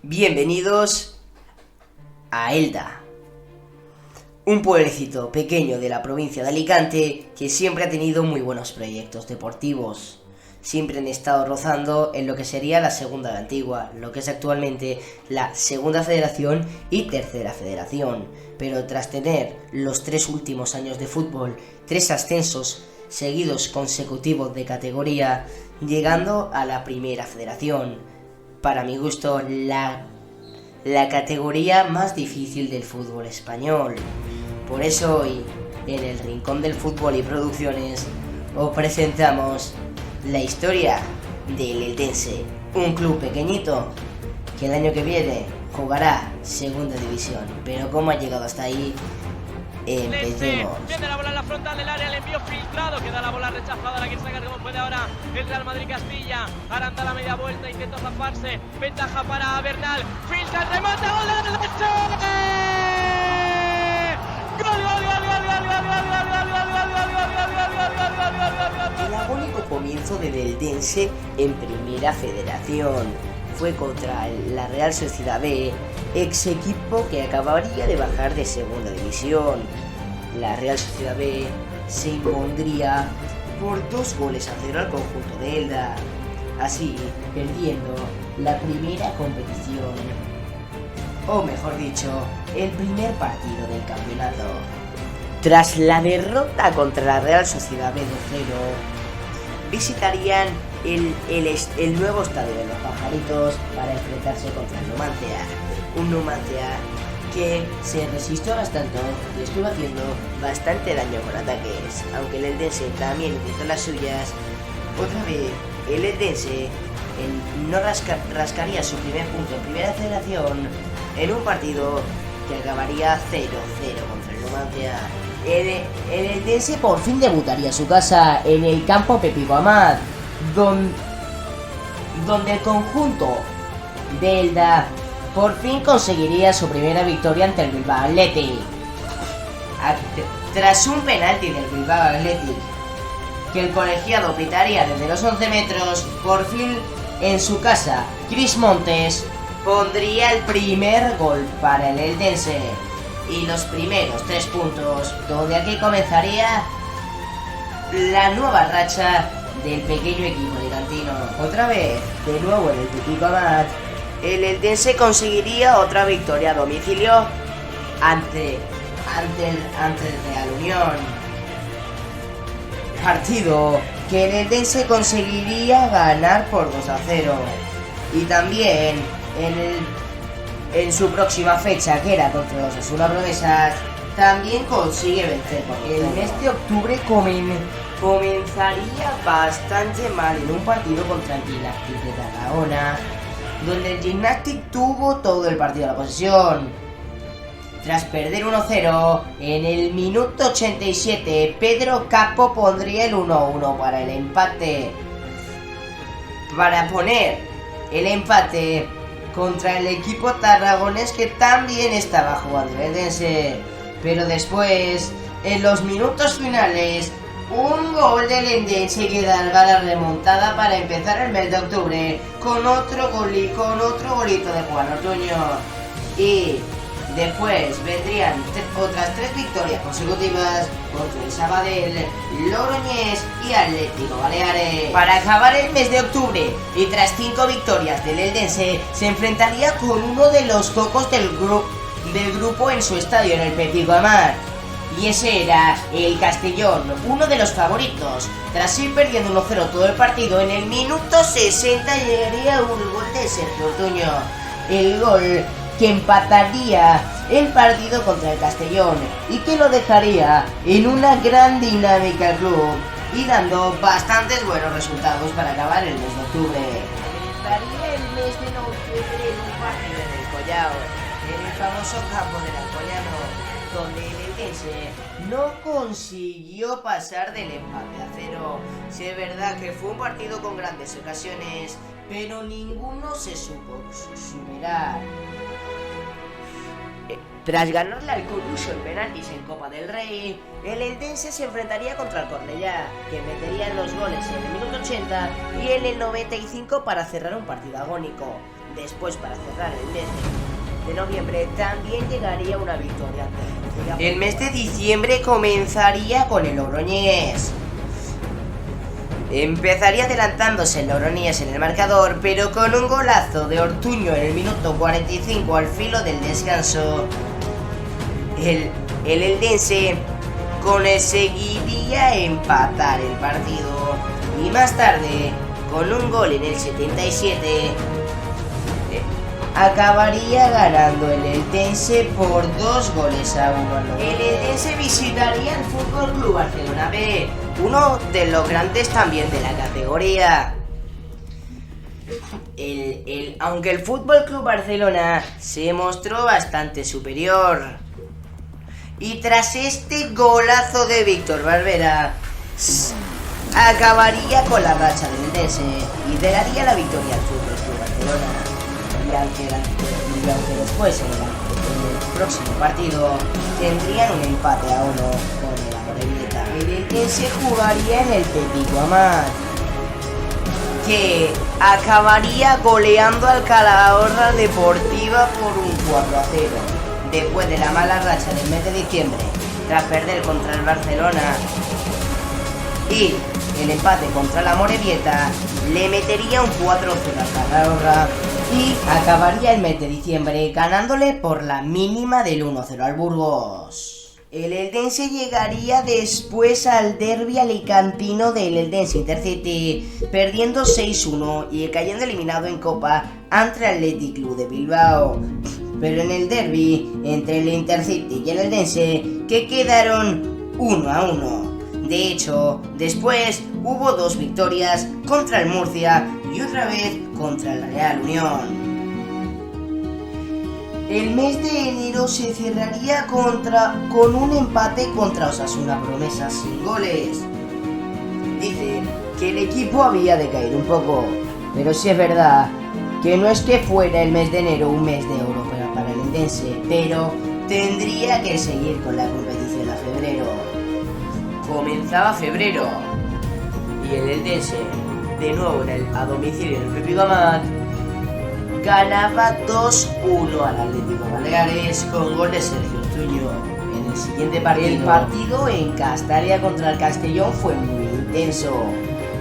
Bienvenidos a Elda, un pueblecito pequeño de la provincia de Alicante que siempre ha tenido muy buenos proyectos deportivos. Siempre han estado rozando en lo que sería la segunda de Antigua, lo que es actualmente la segunda federación y tercera federación. Pero tras tener los 3 últimos años de fútbol, 3 ascensos seguidos consecutivos de categoría, llegando a la primera federación. Para mi gusto, la categoría más difícil del fútbol español. Por eso hoy, en el Rincón del Fútbol y Producciones, os presentamos la historia del Eldense, un club pequeñito que el año que viene jugará segunda división. Pero cómo ha llegado hasta ahí, empecemos. Viene la bola en la frontal del área, el envío filtrado, queda la bola rechazada, la quiere sacar como puede ahora el Real Madrid Castilla. Ahora anda la media vuelta, intenta zafarse, ventaja para Bernal, filtra el remate, gol del Eldense. El agónico comienzo del Eldense en primera federación fue contra la Real Sociedad B, ex equipo que acabaría de bajar de segunda división. La Real Sociedad B se impondría por 2-0 al conjunto de Elda, así perdiendo la primera competición, o mejor dicho, el primer partido del campeonato. Tras la derrota contra la Real Sociedad B 2-0, visitarían el nuevo estadio de los Pajaritos para enfrentarse contra el Numancia. Un Numancia que se resistió bastante y estuvo haciendo bastante daño con ataques, aunque el Eldense también intentó las suyas. Otra vez, el Eldense no rascaría su primer punto en primera federación en un partido que acabaría 0-0 contra el Numancia. El Eldense por fin debutaría su casa en el campo Pepico Amat, donde el conjunto de Elda por fin conseguiría su primera victoria ante el Bilbao Athletic. Tras un penalti del Bilbao Athletic que el colegiado pitaría desde los 11 metros, por fin en su casa Chris Montes pondría el primer gol para el Eldense y los primeros 3 puntos, donde aquí comenzaría la nueva racha del pequeño equipo alicantino. Otra vez, de nuevo en el Pepico Amat, el Eldense conseguiría otra victoria a domicilio ante el Real Unión. Partido que el Eldense conseguiría ganar por 2-0. Y también en su próxima fecha, que era contra los Osasuna Promesas, también consigue vencer. Porque el mes de octubre comenzaría bastante mal en un partido contra el Gimnàstic de Tarragona, donde el Gimnàstic tuvo todo el partido a la posesión. Tras perder 1-0, en el minuto 87, Pedro Capo pondría el 1-1 para el empate. Para poner el empate contra el equipo tarragonés, que también estaba jugando el Eldense. Pero después, en los minutos finales, un gol del Eldense que dará la remontada para empezar el mes de octubre con otro golito de Juan Ortuño. Y después vendrían otras 3 victorias consecutivas contra el Sabadell, Logroñés y Atlético Baleares. Para acabar el mes de octubre y tras 5 victorias del Eldense, se enfrentaría con uno de los cocos del grupo en su estadio, en el Pepico Amat. Y ese era el Castellón, uno de los favoritos. Tras ir perdiendo 1-0 todo el partido, en el minuto 60 llegaría un gol de Sergio Ortuño. El gol que empataría el partido contra el Castellón y que lo dejaría en una gran dinámica al club y dando bastantes buenos resultados para acabar el mes de octubre. Comenzaría el mes de noviembre en un partido en el Collao, en el famoso campo del Alcoyano, donde el Eldense no consiguió pasar del empate a 0. Sí, es verdad que fue un partido con grandes ocasiones, pero ninguno se supo superar. Tras ganarle al Coruso en penaltis en Copa del Rey, el Eldense se enfrentaría contra el Cornellá, que metería los goles en el minuto 80 y en el 95 para cerrar un partido agónico, Después, para cerrar el mes de noviembre, también llegaría una victoria. El mes de diciembre comenzaría con el Logroñés. Empezaría adelantándose el Logroñés en el marcador, pero con un golazo de Ortuño en el minuto 45 al filo del descanso, el eldense conseguiría empatar el partido, y más tarde, con un gol en el 77, acabaría ganando el eldense por 2-1. El eldense visitaría el Fútbol Club Barcelona B, uno de los grandes también de la categoría. Aunque el Fútbol Club Barcelona se mostró bastante superior, y tras este golazo de Víctor Barbera, acabaría con la racha del eldense y le daría la victoria al Fútbol Club Barcelona. Y aunque después en el próximo partido tendrían un empate a 1 con el Amorebieta, el eldense jugaría en el Pepico Amat, que acabaría goleando al Calahorra Deportiva por un 4-0. Después de la mala racha del mes de diciembre, tras perder contra el Barcelona y el empate contra la Amorebieta, le metería un 4-0 al Calahorra y acabaría el mes de diciembre ganándole por la mínima del 1-0 al Burgos. El eldense llegaría después al derbi alicantino del Eldense Intercity, perdiendo 6-1 y cayendo eliminado en Copa ante el Athletic Club de Bilbao. Pero en el derbi entre el Intercity y el Eldense, que quedaron 1-1. De hecho, después hubo 2 victorias contra el Murcia y otra vez contra la Real Unión. El mes de enero se cerraría con un empate contra Osasuna Promesas sin goles. Dice que el equipo había decaído un poco, pero sí es verdad que no es que fuera el mes de enero un mes de oro para el eldense, pero tendría que seguir con la competición a febrero. Comenzaba febrero y el eldense, de nuevo a domicilio en el Pepico Amat, ganaba 2-1 al Atlético Baleares con gol de Sergio Ortuño. En el siguiente partido, el partido en Castalia contra el Castellón fue muy intenso,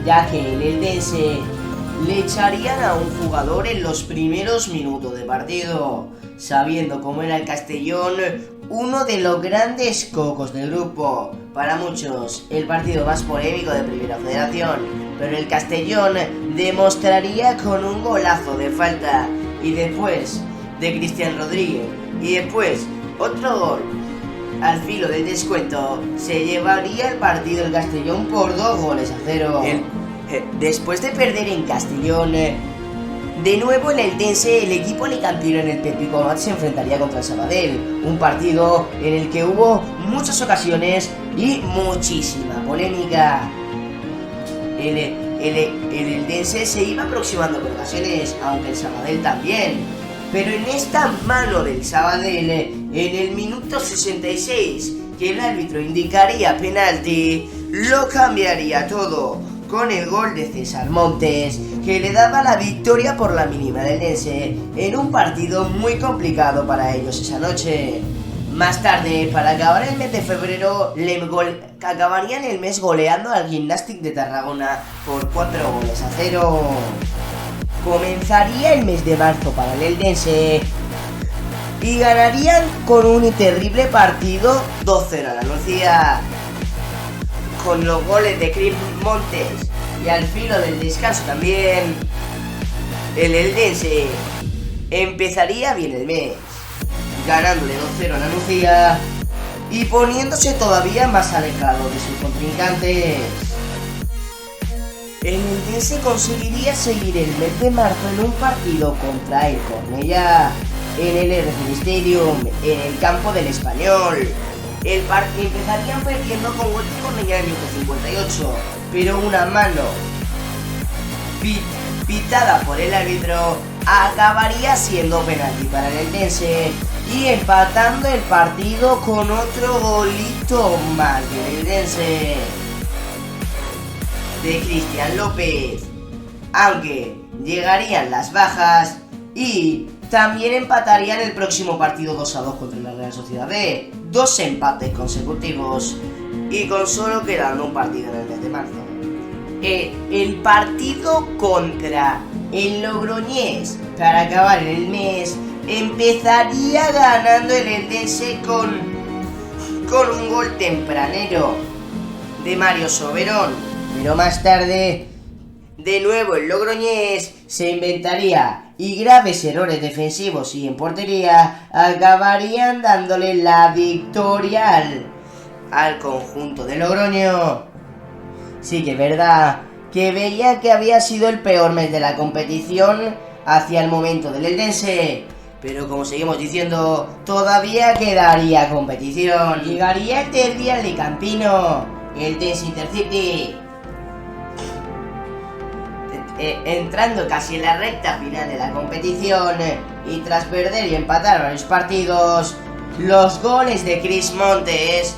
ya que el eldense le echarían a un jugador en los primeros minutos de partido, sabiendo cómo era el Castellón, uno de los grandes cocos del grupo. Para muchos, el partido más polémico de Primera Federación, pero el Castellón demostraría con un golazo de falta y después de Cristian Rodríguez y después otro gol al filo del descuento, se llevaría el partido el Castellón por 2-0. Después de perder en Castellón, de nuevo en el eldense, el equipo alicantino en el Pepico Amat se enfrentaría contra el Sabadell, un partido en el que hubo muchas ocasiones y muchísima polémica. El eldense se iba aproximando con ocasiones, aunque el Sabadell también, pero en esta mano del Sabadell, en el minuto 66, que el árbitro indicaría penalti, lo cambiaría todo con el gol de César Montes, que le daba la victoria por la mínima del eldense en un partido muy complicado para ellos esa noche. Más tarde, para acabar el mes de febrero, acabarían el mes goleando al Gimnàstic de Tarragona por 4-0. Comenzaría el mes de marzo para el eldense y ganarían con un terrible partido 2-0 a la Nucía, con los goles de Chris Montes y al filo del descanso también. El eldense empezaría bien el mes, ganándole 2-0 a la Nucía y poniéndose todavía más alejado de sus contrincantes. El eldense conseguiría seguir el mes de marzo en un partido contra el Cornellá, en el RCD Stadium, en el campo del Español. El partido empezarían perdiendo con gol de Cornellá en el minuto 58, pero una mano pitada por el árbitro acabaría siendo penalti para el eldense y empatando el partido con otro golito más del eldense de Cristian López. Aunque llegarían las bajas Y también empatarían el próximo partido 2-2 contra la Real Sociedad B. 2 empates consecutivos y con solo quedando un partido en el mes de marzo. El partido contra el Logroñés para acabar en el mes empezaría ganando el Eldense con un gol tempranero de Mario Soberón, pero más tarde de nuevo el Logroñés se inventaría y graves errores defensivos y en portería acabarían dándole la victoria al conjunto de Logroño. Sí que es verdad que veía que había sido el peor mes de la competición hacia el momento del Eldense, pero como seguimos diciendo, todavía quedaría competición. Llegaría el derbi alicampino, el Eldense Intercity. Entrando casi en la recta final de la competición y tras perder y empatar varios partidos, los goles de Chris Montes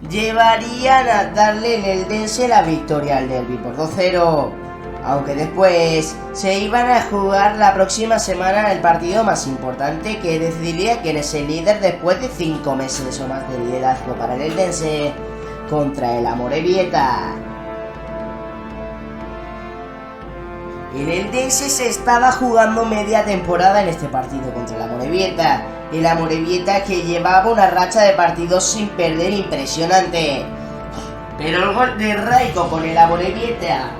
llevarían a darle el Eldense la victoria al derbi por 2-0, aunque después se iban a jugar la próxima semana el partido más importante que decidiría quién es el líder después de 5 meses o más de liderazgo para el Eldense contra el Amorebieta. El Eldense se estaba jugando media temporada en este partido contra el Amorebieta. El Amorebieta que llevaba una racha de partidos sin perder impresionante. Pero el gol de Raiko con el Amorebieta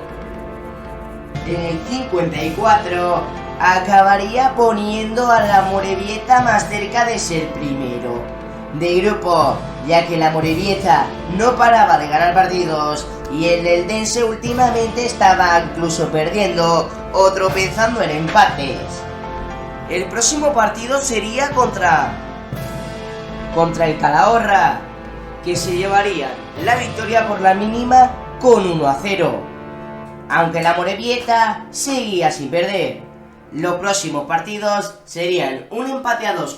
en el 54 acabaría poniendo al Amorebieta más cerca de ser primero de grupo, ya que el Amorebieta no paraba de ganar partidos y el Eldense últimamente estaba incluso perdiendo o tropezando en empates. El próximo partido sería contra el Calahorra, que se llevaría la victoria por la mínima con 1-0, aunque el Amorebieta seguía sin perder. Los próximos partidos serían un empate a 2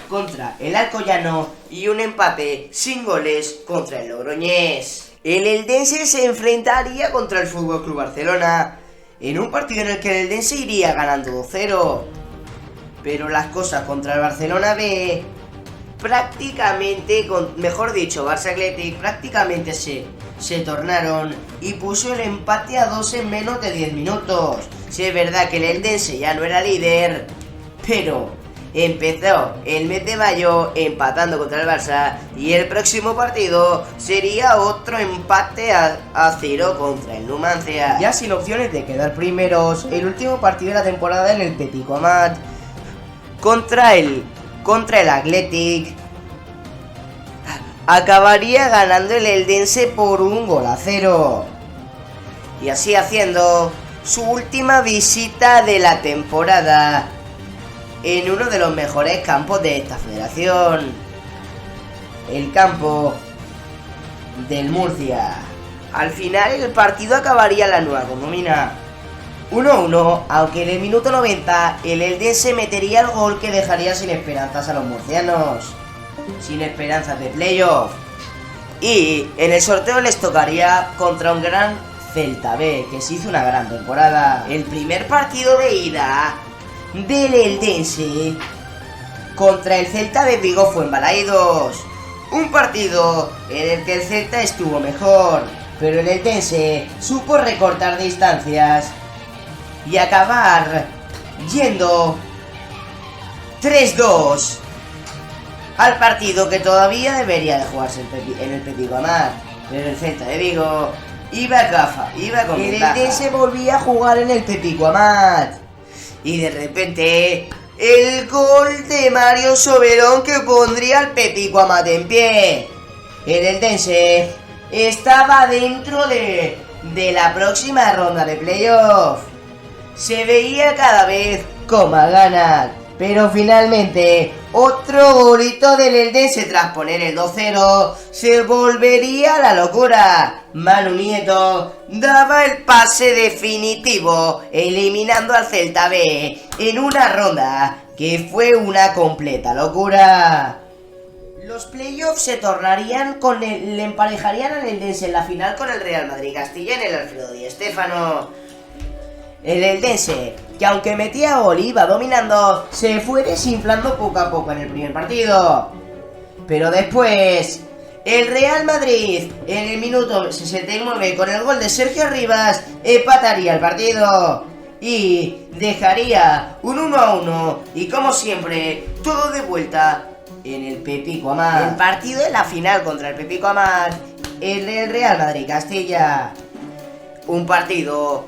contra el Alcoyano y un empate sin goles contra el Logroñés. El Eldense se enfrentaría contra el FC Barcelona en un partido en el que el Eldense iría ganando 2-0. Pero las cosas contra el Barcelona B prácticamente, mejor dicho, Barça Athletic prácticamente se tornaron y puso el empate a 2 en menos de 10 minutos. Sí, es verdad que el Eldense ya no era líder, pero empezó el mes de mayo empatando contra el Barça y el próximo partido sería otro empate a 0 contra el Numancia. Ya sin opciones de quedar primeros, el último partido de la temporada en el Petit Comat contra el Athletic acabaría ganando el Eldense por 1-0 y así haciendo su última visita de la temporada en uno de los mejores campos de esta federación, el campo del Murcia. Al final el partido acabaría en la nueva condomina 1-1, aunque en el minuto 90 el Eldense metería el gol que dejaría sin esperanzas a los murcianos, sin esperanzas de playoff, y en el sorteo les tocaría contra un gran Celta B, que se hizo una gran temporada. El primer partido de ida del Eldense contra el Celta de Vigo fue en Balaidos, un partido en el que el Celta estuvo mejor, pero el Eldense supo recortar distancias y acabar yendo 3-2 al partido que todavía debería de jugarse en el Petit Comat, pero el Celta de Vigo iba con el Eldense volvía a jugar en el Petit Comat y de repente el gol de Mario Soberón que pondría al Petit Comat en pie. El Eldense estaba dentro de la próxima ronda de playoff. Se veía cada vez con más ganas, pero finalmente otro golito del Eldense tras poner el 2-0 se volvería a la locura. Manu Nieto daba el pase definitivo eliminando al Celta B en una ronda que fue una completa locura. Los playoffs se tornarían le emparejarían al Eldense en la final con el Real Madrid Castilla en el Alfredo Di Stéfano. El Eldense que aunque metía gol y iba dominando, se fue desinflando poco a poco en el primer partido. Pero después, el Real Madrid, en el minuto 69, con el gol de Sergio Arribas, empataría el partido y dejaría un 1-1. Y como siempre, todo de vuelta en el Pepico Amat. El partido de la final contra el Pepico Amat, el Real Madrid-Castilla. Un partido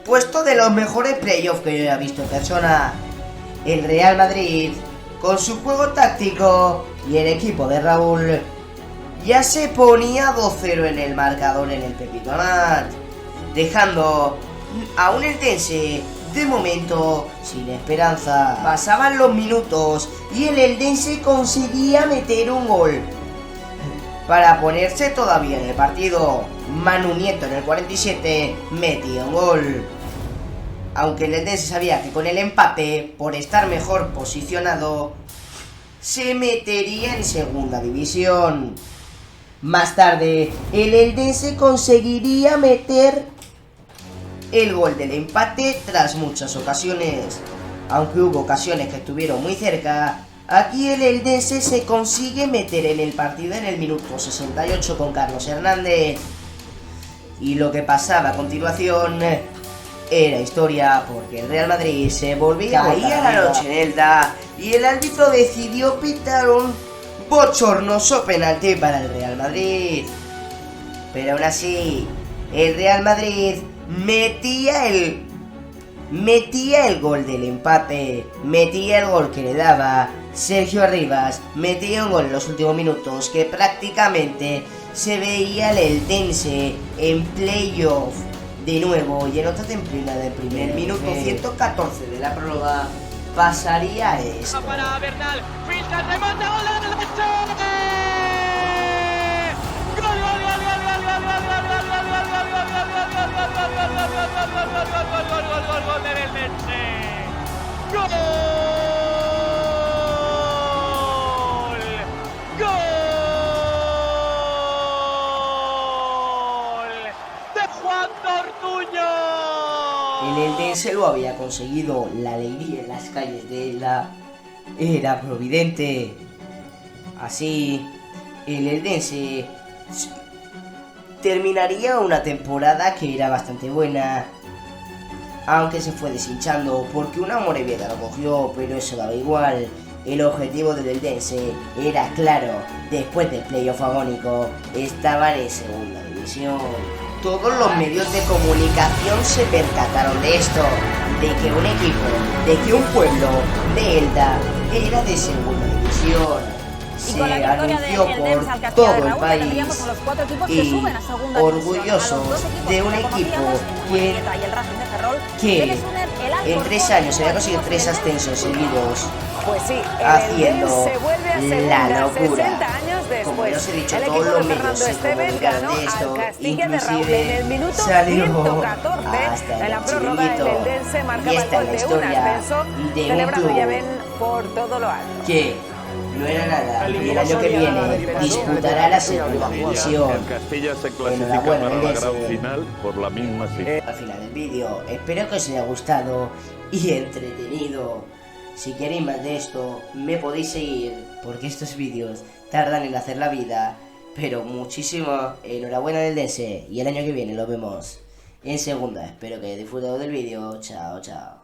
puesto de los mejores playoffs que yo haya visto en persona. El Real Madrid, con su juego táctico y el equipo de Raúl, ya se ponía 2-0 en el marcador en el Pepico Amat, dejando a un Eldense de momento sin esperanza. Pasaban los minutos y el Eldense conseguía meter un gol para ponerse todavía en el partido. Manu Nieto en el 47 metía un gol. Aunque el Eldense sabía que con el empate, por estar mejor posicionado, se metería en segunda división. Más tarde, el Eldense conseguiría meter el gol del empate tras muchas ocasiones. Aunque hubo ocasiones que estuvieron muy cerca, aquí el Eldense se consigue meter en el partido en el minuto 68 con Carlos Hernández. Y lo que pasaba a continuación era historia, porque el Real Madrid se volvía caía la noche en Elda y el árbitro decidió pitar un bochornoso penalti para el Real Madrid. Pero aún así, el Real Madrid metía el gol del empate, metía el gol que le daba Sergio Arribas, metía un gol en los últimos minutos que prácticamente se veía el Eldense en playoff de nuevo, y en otra temprana del primer minuto 114 de la prórroga pasaría esto. Para Bernal, filtra, remata, gol de la gol del Eldense. ¡Gol! ¡De Juan Ortuño! El Eldense lo había conseguido, la alegría en las calles de Elda era providente. Así, el Eldense terminaría una temporada que era bastante buena, aunque se fue deshinchando porque una Amorebieta lo cogió, pero eso daba igual. El objetivo del Eldense era claro: después del playoff agónico estaban en segunda división. Todos los medios de comunicación se percataron de esto, de que un equipo, de que un pueblo de Elda era de segunda división. Se anunció por todo el país y orgullosos de un equipo que en 3 años se había conseguido 3 ascensos seguidos, pues sí, haciendo la locura. Como después, ya os he dicho, todos los medios se comunicaron de esto, inclusive salió hasta el chiringuito, y esta es la historia de un club por todo lo alto. que no era nada, y el año que viene disputará la segunda división. El Castilla se Enhorabuena, clasifica para la Eldense. gran final por la misma cifra. Al final del vídeo, espero que os haya gustado y entretenido. Si queréis más de esto, me podéis seguir, porque estos vídeos tardan en hacer la vida, pero muchísimo. Enhorabuena del Eldense, y el año que viene lo vemos en segunda. Espero que hayáis disfrutado del vídeo. Chao, chao.